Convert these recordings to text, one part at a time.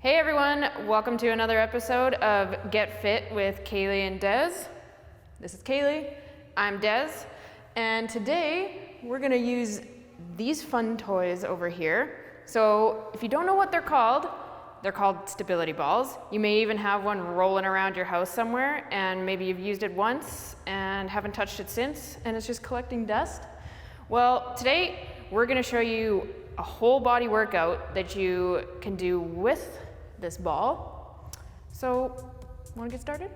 Hey everyone, welcome to another episode of Get Fit with Kaylee and Des. This is Kaylee, I'm Des, and today we're gonna use these fun toys over here. So if you don't know what they're called stability balls. You may even have one rolling around your house somewhere, and maybe you've used it once and haven't touched it since, and it's just collecting dust. Well, today we're gonna show you a whole body workout that you can do with this ball. So, wanna get started?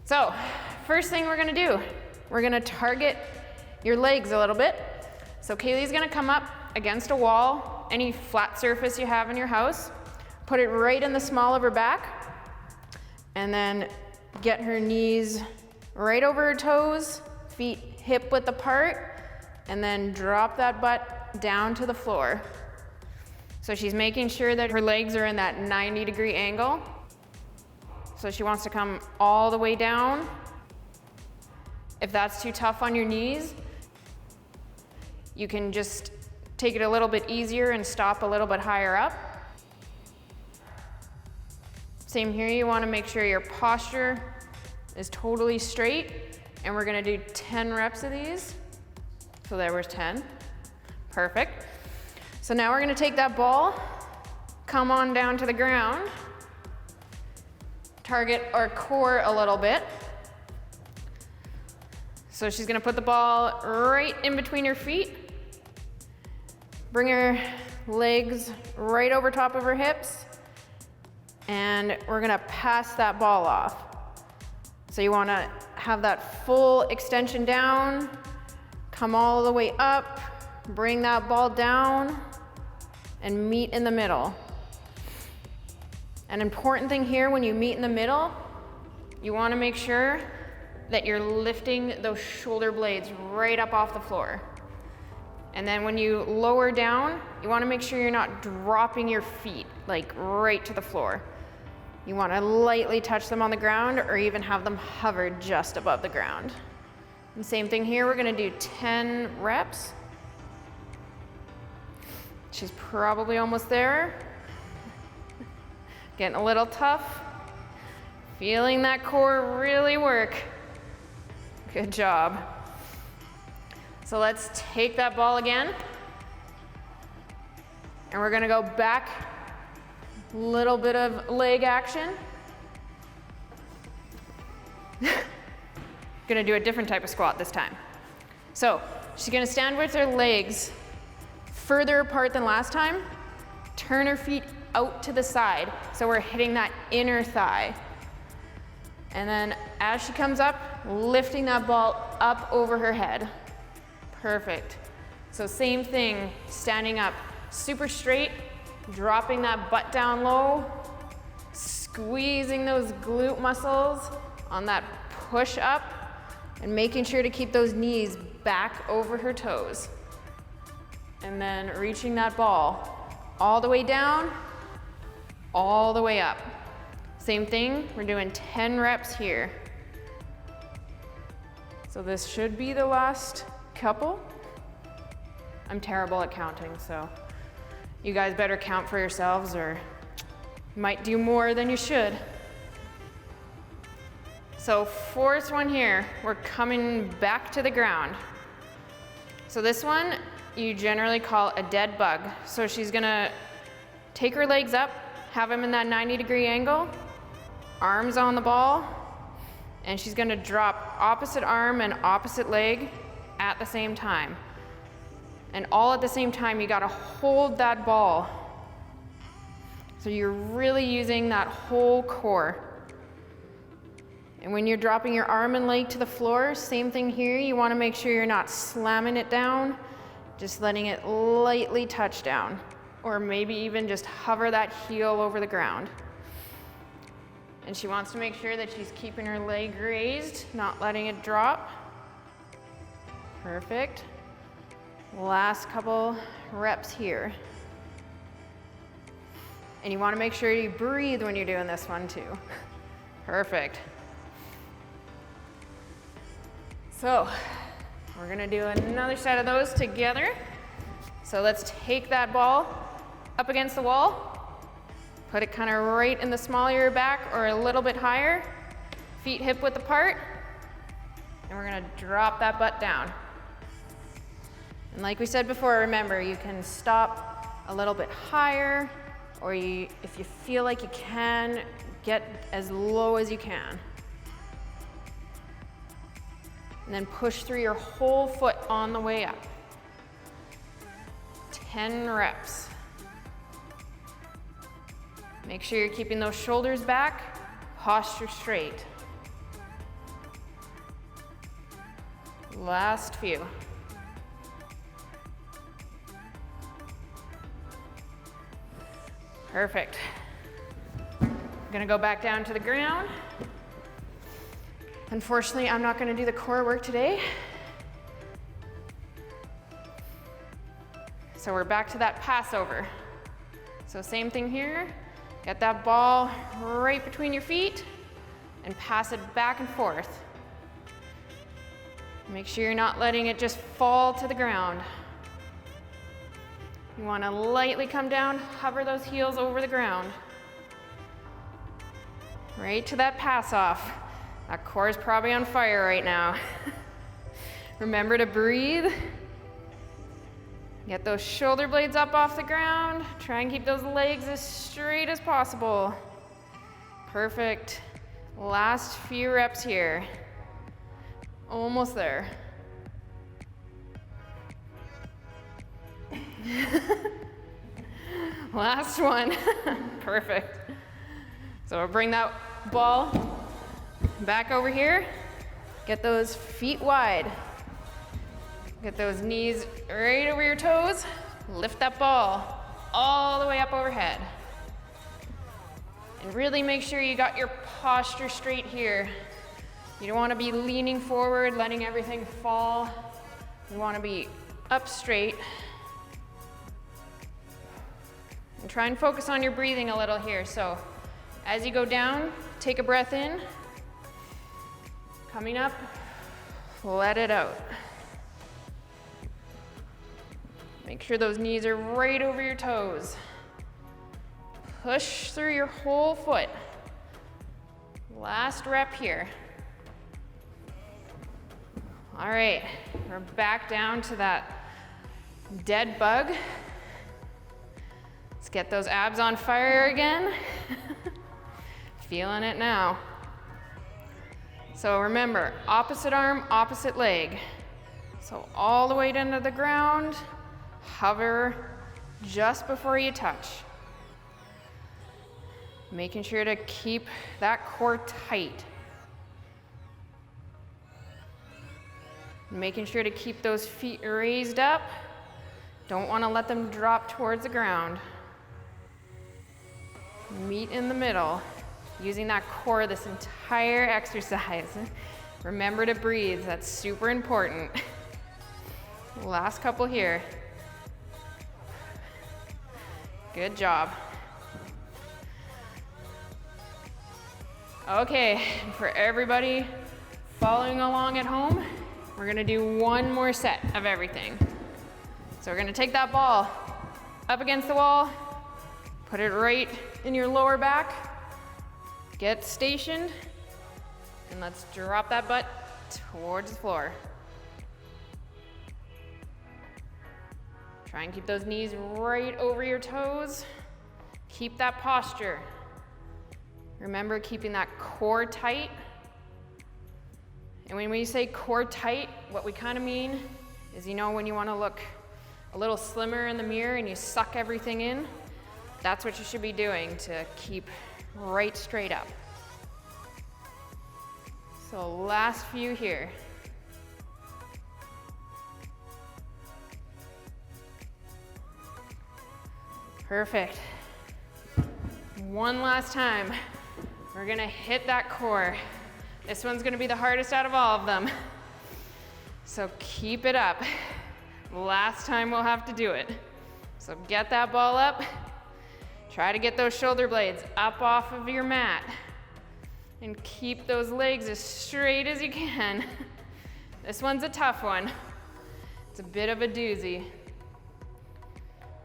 So, first thing we're gonna do, we're gonna target your legs a little bit. So Kaylee's gonna come up against a wall, any flat surface you have in your house, put it right in the small of her back, and then get her knees right over her toes, feet hip width apart, and then drop that butt down to the floor. So she's making sure that her legs are in that 90-degree angle. So she wants to come all the way down. If that's too tough on your knees, you can just take it a little bit easier and stop a little bit higher up. Same here, you want to make sure your posture is totally straight, and we're going to do 10 reps of these. So there was 10. Perfect. So now we're going to take that ball, come on down to the ground, target our core a little bit. So she's going to put the ball right in between her feet, bring her legs right over top of her hips, and we're going to pass that ball off. So you want to have that full extension down, come all the way up, bring that ball down, and meet in the middle. An important thing here, when you meet in the middle, you want to make sure that you're lifting those shoulder blades right up off the floor. And then when you lower down, you want to make sure you're not dropping your feet like right to the floor. You want to lightly touch them on the ground or even have them hover just above the ground. And same thing here, we're going to do 10 reps. She's probably almost there. Getting a little tough. Feeling that core really work. Good job. So let's take that ball again. And we're gonna go back. Little bit of leg action. Gonna do a different type of squat this time. So she's gonna stand with her legs further apart than last time, turn her feet out to the side, so we're hitting that inner thigh. And then as she comes up, lifting that ball up over her head. Perfect. So same thing, standing up super straight, dropping that butt down low, squeezing those glute muscles on that push up, and making sure to keep those knees back over her toes. And then reaching that ball all the way down, all the way up. Same thing, we're doing 10 reps here. So this should be the last couple. I'm terrible at counting, so you guys better count for yourselves or you might do more than you should. So fourth one here, we're coming back to the ground. So this one, you generally call a dead bug. So she's gonna take her legs up, have them in that 90-degree angle, arms on the ball, and she's gonna drop opposite arm and opposite leg at the same time. And all at the same time, you gotta hold that ball. So you're really using that whole core. And when you're dropping your arm and leg to the floor, same thing here, you wanna make sure you're not slamming it down, just letting it lightly touch down, or maybe even just hover that heel over the ground. And she wants to make sure that she's keeping her leg raised, not letting it drop. Perfect. Last couple reps here. And you want to make sure you breathe when you're doing this one too. Perfect. So we're gonna do another set of those together. So let's take that ball up against the wall, Put it kind of right in the small of your back or a little bit higher. Feet hip width apart. And we're gonna drop that butt down. And like we said before, remember, you can stop a little bit higher, or if you feel like you can, get as low as you can. And then push through your whole foot on the way up. 10 reps. Make sure you're keeping those shoulders back, posture straight. Last few. Perfect. I'm gonna go back down to the ground. Unfortunately, I'm not gonna do the core work today. So we're back to that passover. So same thing here. Get that ball right between your feet and pass it back and forth. Make sure you're not letting it just fall to the ground. You want to lightly come down, hover those heels over the ground. Right to that pass off. That core is probably on fire right now. Remember to breathe. Get those shoulder blades up off the ground. Try and keep those legs as straight as possible. Perfect. Last few reps here. Almost there. Last one. Perfect. So we'll bring that ball back over here. Get those feet wide. Get those knees right over your toes. Lift that ball all the way up overhead. And really make sure you got your posture straight here. You don't want to be leaning forward, letting everything fall. You want to be up straight. And try and focus on your breathing a little here. So as you go down, take a breath in. Coming up, let it out. Make sure those knees are right over your toes. Push through your whole foot. Last rep here. All right, we're back down to that dead bug. Let's get those abs on fire again. Feeling it now. So remember, opposite arm, opposite leg. So all the way down to the ground, hover just before you touch. Making sure to keep that core tight. Making sure to keep those feet raised up. Don't want to let them drop towards the ground. Meet in the middle. Using that core this entire exercise. Remember to breathe, that's super important. Last couple here. Good job. Okay, for everybody following along at home, we're gonna do one more set of everything. So we're gonna take that ball up against the wall, put it right in your lower back, get stationed, and let's drop that butt towards the floor. Try and keep those knees right over your toes. Keep that posture. Remember keeping that core tight. And when we say core tight, what we kind of mean is, you know, when you want to look a little slimmer in the mirror and you suck everything in, that's what you should be doing to keep right straight up. So last few here. Perfect. One last time. We're gonna hit that core. This one's gonna be the hardest out of all of them. So keep it up. Last time we'll have to do it. So get that ball up. Try to get those shoulder blades up off of your mat. And keep those legs as straight as you can. This one's a tough one. It's a bit of a doozy.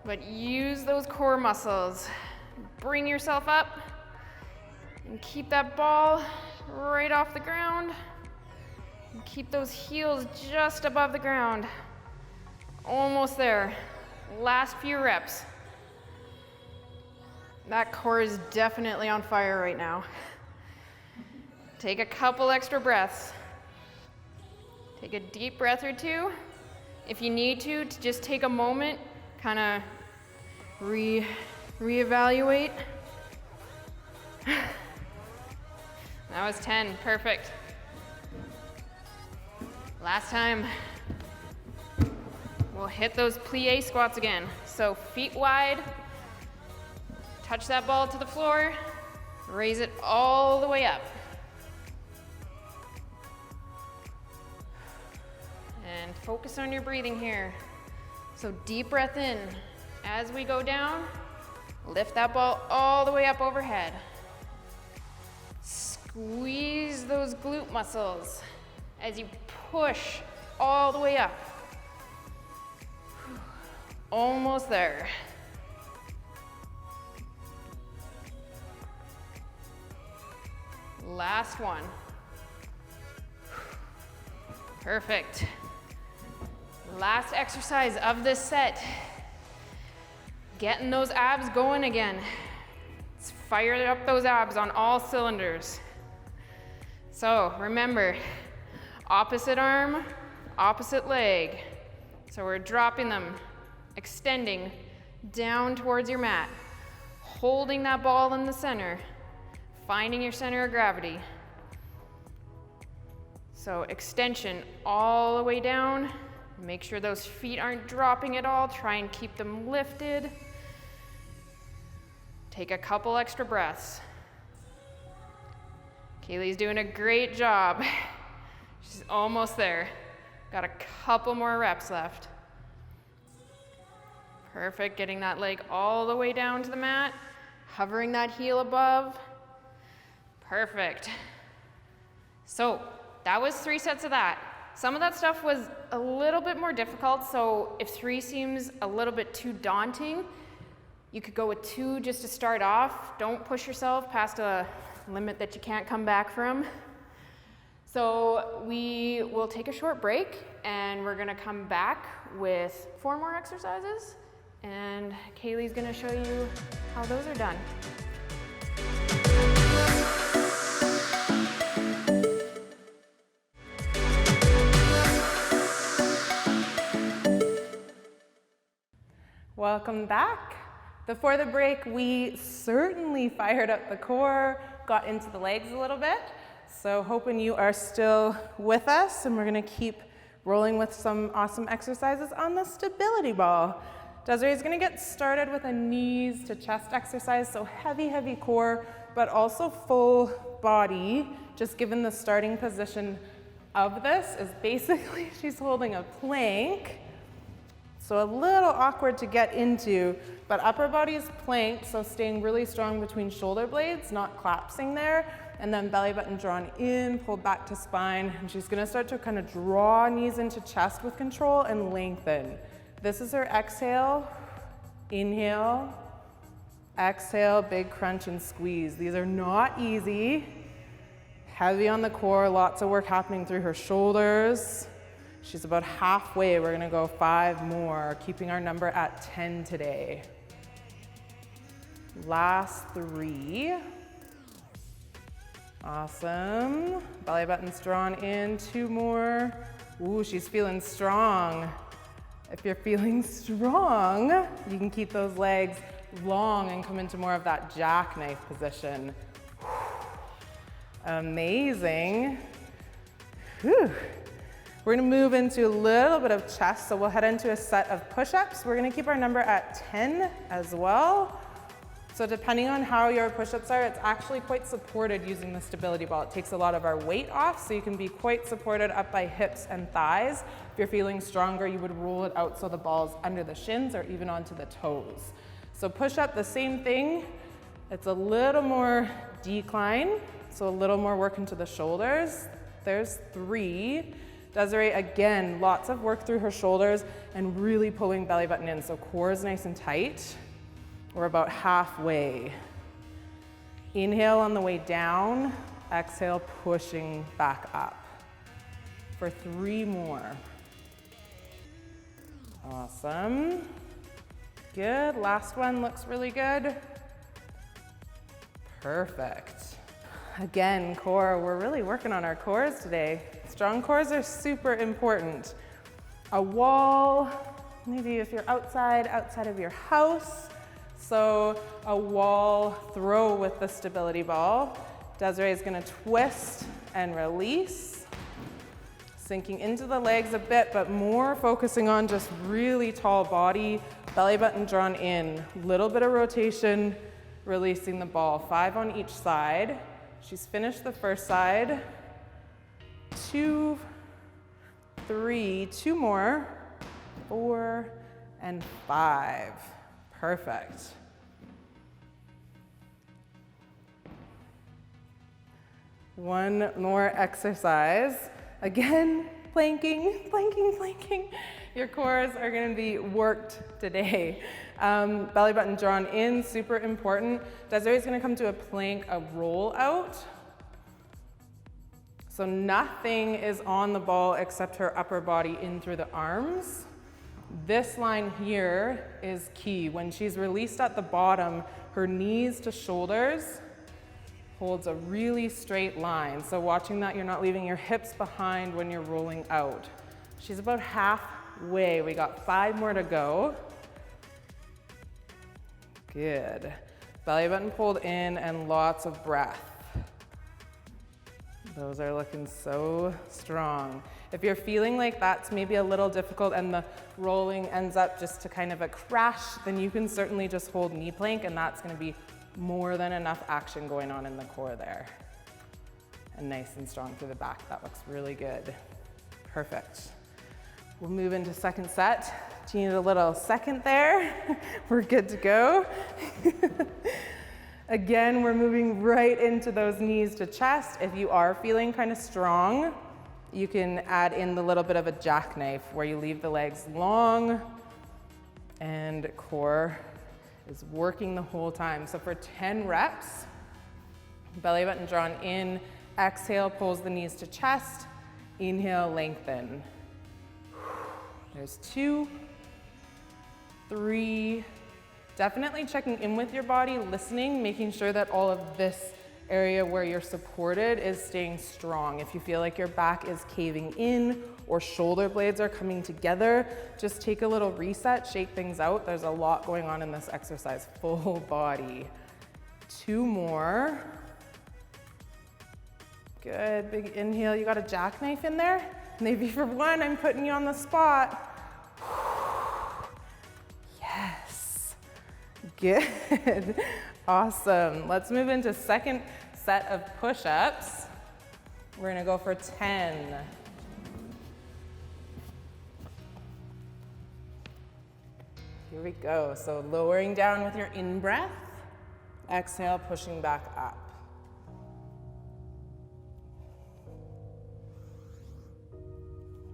But use those core muscles. bring yourself up and keep that ball right off the ground. And keep those heels just above the ground. Almost there. Last few reps. That core is definitely on fire right now. Take a couple extra breaths. Take a deep breath or two. If you need to just take a moment, kind of reevaluate. That was 10, perfect. Last time. We'll hit those plie squats again. So feet wide, touch that ball to the floor, raise it all the way up. And focus on your breathing here. So deep breath in. As we go down, lift that ball all the way up overhead. Squeeze those glute muscles as you push all the way up. Almost there. Last one. Perfect. Last exercise of this set. Getting those abs going again. Let's fire up those abs on all cylinders. So remember, opposite arm, opposite leg. So we're dropping them, extending down towards your mat, holding that ball in the center, finding your center of gravity. So extension all the way down. Make sure those feet aren't dropping at all. Try and keep them lifted. Take a couple extra breaths. Kaylee's doing a great job. She's almost there. Got a couple more reps left. Perfect, getting that leg all the way down to the mat, hovering that heel above. Perfect. So that was 3 sets of that. Some of that stuff was a little bit more difficult, so if 3 seems a little bit too daunting, you could go with 2 just to start off. Don't push yourself past a limit that you can't come back from. So we will take a short break and we're gonna come back with 4 more exercises, and Kaylee's gonna show you how those are done. Welcome back. Before the break, we certainly fired up the core, got into the legs a little bit. So hoping you are still with us, and we're gonna keep rolling with some awesome exercises on the stability ball. Desiree is gonna get started with a knees to chest exercise, so heavy, heavy core, but also full body, just given the starting position of this is basically she's holding a plank. So a little awkward to get into, but upper body is planked, so staying really strong between shoulder blades, not collapsing there, and then belly button drawn in, pulled back to spine, and she's gonna start to kind of draw knees into chest with control and lengthen. This is her exhale, inhale, exhale, big crunch and squeeze. These are not easy, heavy on the core, lots of work happening through her shoulders. She's about halfway. We're gonna go 5 more, keeping our number at 10 today. Last 3. Awesome. Belly button's drawn in, 2 more. Ooh, she's feeling strong. If you're feeling strong, you can keep those legs long and come into more of that jackknife position. Amazing. Whew. We're gonna move into a little bit of chest, so we'll head into a set of push-ups. We're gonna keep our number at 10 as well. So depending on how your push-ups are, it's actually quite supported using the stability ball. It takes a lot of our weight off, so you can be quite supported up by hips and thighs. If you're feeling stronger, you would roll it out so the ball's under the shins or even onto the toes. So push-up, the same thing. It's a little more decline, so a little more work into the shoulders. There's 3. Desiree, again, lots of work through her shoulders and really pulling belly button in, so core is nice and tight. We're about halfway. Inhale on the way down, exhale, pushing back up. For 3 more. Awesome. Good, last one looks really good. Perfect. Again, core, we're really working on our cores today. Strong cores are super important. A wall, maybe if you're outside of your house. So a wall throw with the stability ball. Desiree is gonna twist and release. Sinking into the legs a bit, but more focusing on just really tall body, belly button drawn in. Little bit of rotation, releasing the ball. 5 on each side. She's finished the first side. 2, 3, 2 more. 4 and 5. Perfect. One more exercise. Again, planking, planking, planking. Your cores are going to be worked today. Belly button drawn in, super important. Desiree's going to come to a plank, a roll out. So nothing is on the ball except her upper body in through the arms. This line here is key. When she's released at the bottom, her knees to shoulders holds a really straight line. So watching that, you're not leaving your hips behind when you're rolling out. She's about halfway. We got 5 more to go. Good. Belly button pulled in and lots of breath. Those are looking so strong. If you're feeling like that's maybe a little difficult and the rolling ends up just to kind of a crash, then you can certainly just hold knee plank, and that's going to be more than enough action going on in the core there. And nice and strong through the back. That looks really good. Perfect. We'll move into second set. Do you need a little second there? We're good to go. Again, we're moving right into those knees to chest. If you are feeling kind of strong, you can add in the little bit of a jackknife where you leave the legs long and core is working the whole time. So for 10 reps, belly button drawn in, exhale, pulls the knees to chest, inhale, lengthen. There's 2, 3, definitely checking in with your body, listening, making sure that all of this area where you're supported is staying strong. If you feel like your back is caving in or shoulder blades are coming together, just take a little reset, shake things out. There's a lot going on in this exercise, full body. 2 more. Good, big inhale. You got a jackknife in there? Maybe for 1, I'm putting you on the spot. Yes, good, awesome. Let's move into second set of push-ups. We're gonna go for 10. Here we go. So lowering down with your in-breath, exhale, pushing back up.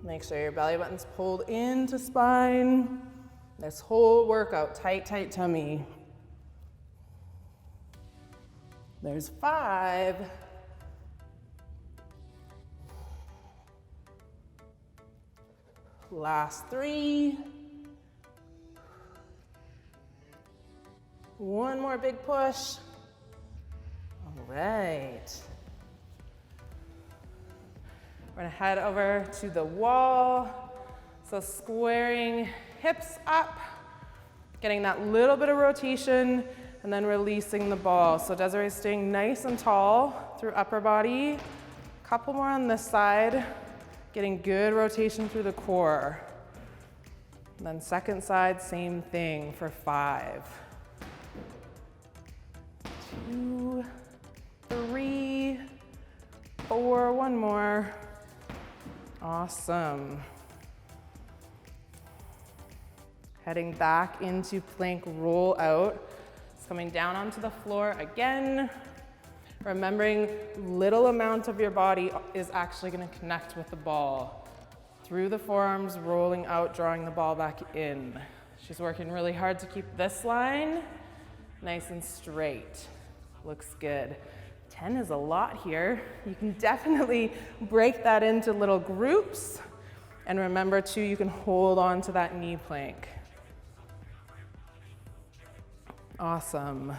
Make sure your belly button's pulled into spine. This whole workout, tight, tight tummy. There's 5. Last 3. 1 more big push. All right. We're gonna head over to the wall. So squaring hips up, getting that little bit of rotation, and then releasing the ball. So Desiree's staying nice and tall through upper body. Couple more on this side, getting good rotation through the core. And then second side, same thing for 5. 2, 3, 4, 1 more. Awesome. Heading back into plank roll out. It's coming down onto the floor again. Remembering little amount of your body is actually going to connect with the ball. Through the forearms, rolling out, drawing the ball back in. She's working really hard to keep this line nice and straight. Looks good. 10 is a lot here. You can definitely break that into little groups. And remember too, you can hold on to that knee plank. Awesome.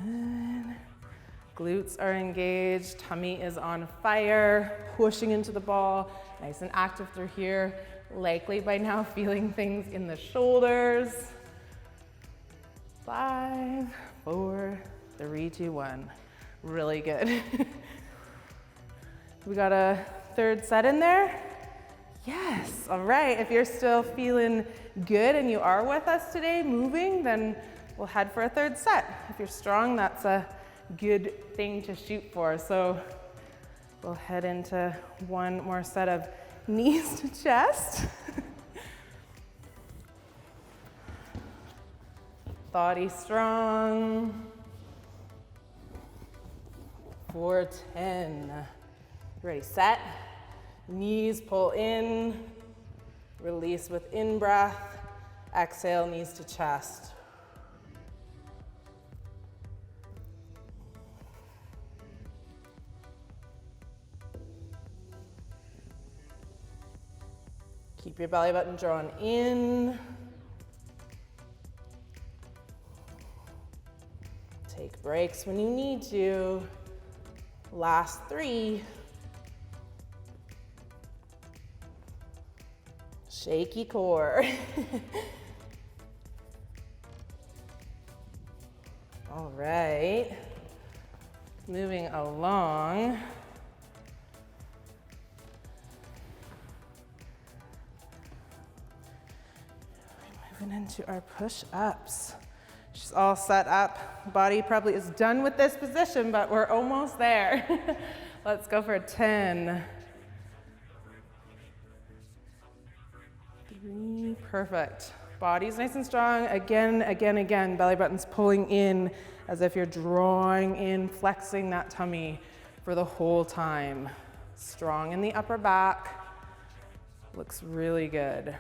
Good. Glutes are engaged, tummy is on fire, pushing into the ball, nice and active through here. Likely by now feeling things in the shoulders. 5, 4, 3, 2, 1. Really good. We got a third set in there? Yes, all right. If you're still feeling good and you are with us today, moving, then we'll head for a third set. If you're strong, that's a good thing to shoot for. So we'll head into one more set of knees to chest. Body strong. For 10. Ready, set. Knees pull in. Release with in-breath. Exhale, knees to chest. Keep your belly button drawn in. Take breaks when you need to. Last 3. Shaky core. All right. Moving along. Moving into our push-ups. She's all set up. Body probably is done with this position, but we're almost there. Let's go for 10. 3, perfect. Body's nice and strong. Again, again, again. Belly button's pulling in as if you're drawing in, flexing that tummy for the whole time. Strong in the upper back. Looks really good.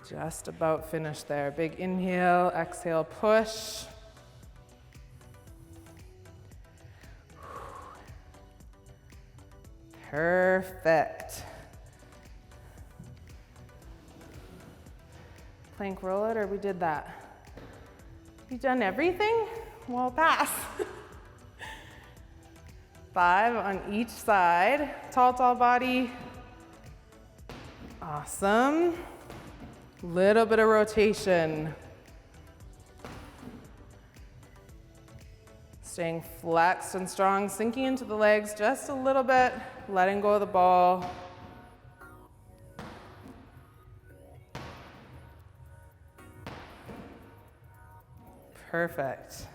Just about finished there. Big inhale, exhale, push. Perfect. Plank rollout, or we did that? You done everything? Well, pass. 5 on each side. Tall, tall body. Awesome. Little bit of rotation. Staying flexed and strong, sinking into the legs just a little bit, letting go of the ball. Perfect.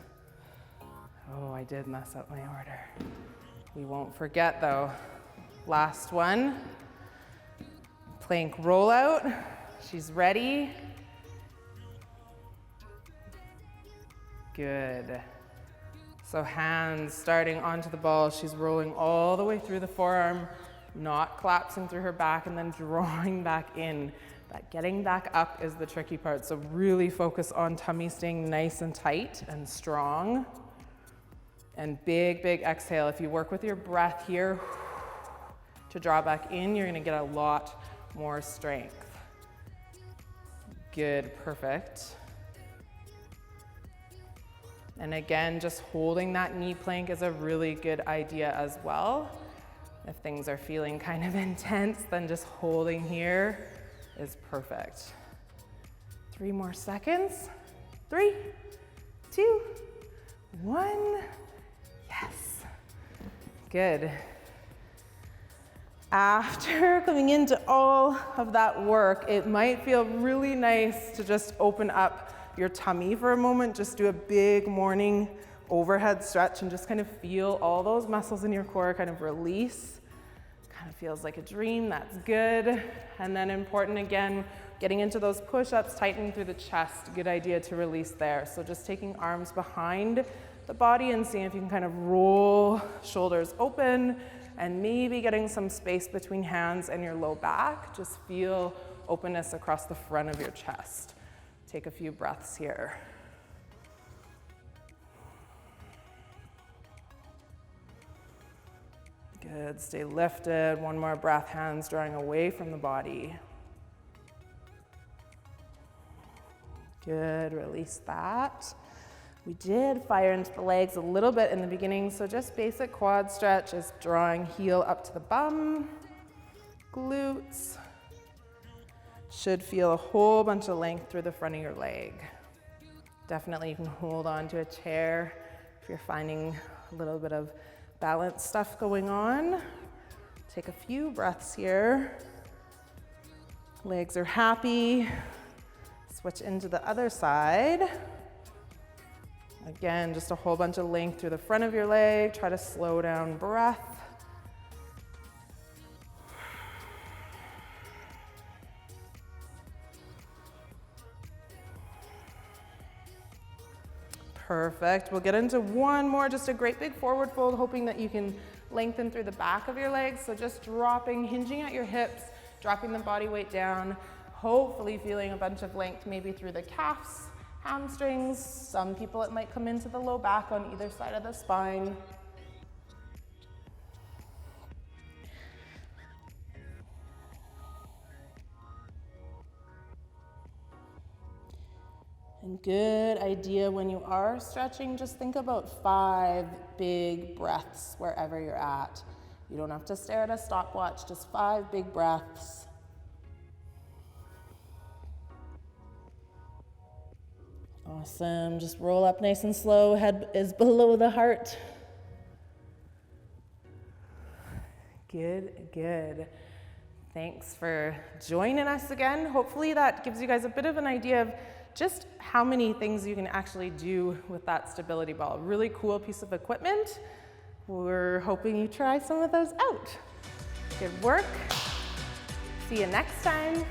Oh, I did mess up my order. We won't forget though. Last one. Plank rollout. She's ready. Good. So hands starting onto the ball. She's rolling all the way through the forearm, not collapsing through her back and then drawing back in. That getting back up is the tricky part. So really focus on tummy staying nice and tight and strong. And big, big exhale. If you work with your breath here to draw back in, you're gonna get a lot more strength. Good, perfect. And again, just holding that knee plank is a really good idea as well. If things are feeling kind of intense, then just holding here is perfect. 3 more seconds. 3, 2, 1. Yes. Good. After coming into all of that work, it might feel really nice to just open up your tummy for a moment. Just do a big morning overhead stretch and just kind of feel all those muscles in your core kind of release. Kind of feels like a dream. That's good. And then important again, getting into those push-ups, tightening through the chest. Good idea to release there. So just taking arms behind the body and seeing if you can kind of roll shoulders open and maybe getting some space between hands and your low back. Just feel openness across the front of your chest. Take a few breaths here. Good, stay lifted. One more breath, hands drawing away from the body. Good, release that. We did fire into the legs a little bit in the beginning, so just basic quad stretch is drawing heel up to the bum, glutes. Should feel a whole bunch of length through the front of your leg. Definitely you can hold on to a chair if you're finding a little bit of balance stuff going on. Take a few breaths here. Legs are happy. Switch into the other side. Again, just a whole bunch of length through the front of your leg. Try to slow down breath. Perfect. We'll get into one more, just a great big forward fold, hoping that you can lengthen through the back of your legs. So just dropping, hinging at your hips, dropping the body weight down, hopefully feeling a bunch of length maybe through the calves, hamstrings. Some people it might come into the low back on either side of the spine. And good idea when you are stretching, just think about 5 big breaths wherever you're at. You don't have to stare at a stopwatch, just 5 big breaths. Awesome, just roll up nice and slow, head is below the heart. Good, good. Thanks for joining us again. Hopefully that gives you guys a bit of an idea of just how many things you can actually do with that stability ball. Really cool piece of equipment. We're hoping you try some of those out. Good work. See you next time.